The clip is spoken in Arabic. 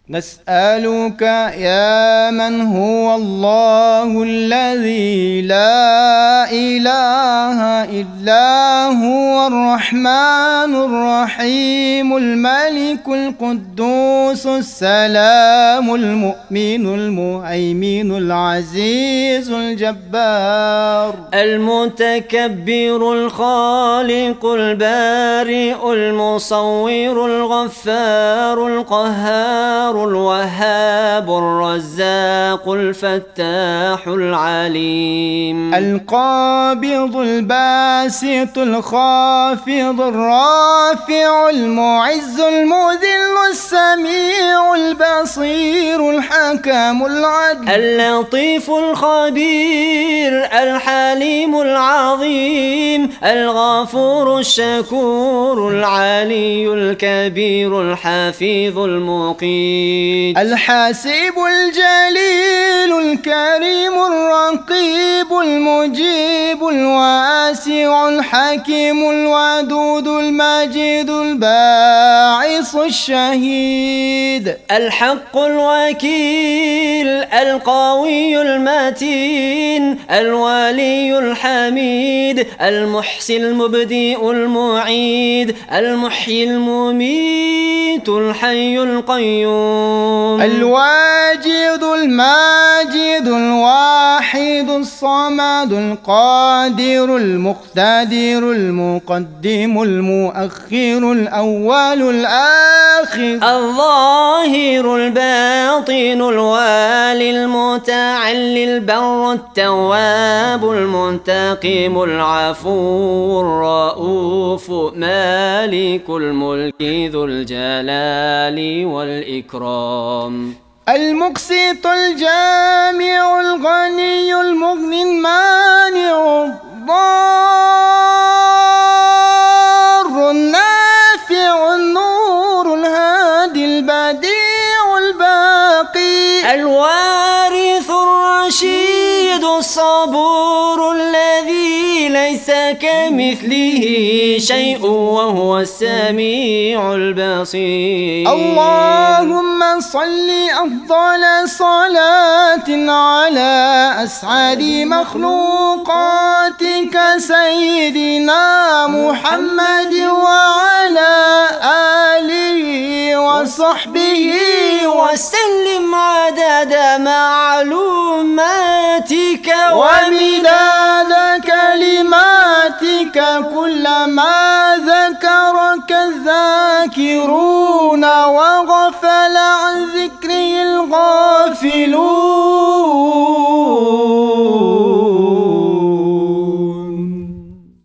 نسألك يا من هو الله الذي لا إله إلا هو الرحمن الرحيم الملك القدوس السلام المؤمن المهيمن العزيز الجبار المتكبر الخالق البارئ المصور الغفار القهار الوهاب الرزاق الفتاح العليم القابض الباسط الخافض الرافع المعز المذل السميع البصير الحكم العدل اللطيف الخبير الحليم العظيم الغفور الشكور العلي الكبير الحفيظ المقيت الحاسب الجليل الكريم الرقيب المجيب الواسع الحكيم الودود المجيد الباعث الشهيد الحق الوكيل القوي المتين الولي الحميد المحصي المبدئ المعيد المحيي المميت الحي القيوم الواجد الماجد الواحد الصمد القادر المقتدر المقدم المؤخر الأول الآخر الظاهر الباطن الوالي المتعلي البر التواب المنتقم العفو الرؤوف مالك الملك ذو الجلال والإكرام المقسط الجامع الغني المغني المانع الضار النافع النور الهادي البديع الباقي الوارث الرشيد الصبور الذي ليس كمثله شيء وهو السميع البصير اللهم صل أفضل صلاة على أسعد مخلوقاتك سيدنا محمد وعلى آله وصحبه وسلم عدد معلوماتك ومداد كلماتك كلما ذكرك الذاكرون وغفل عن ذكره الغافلون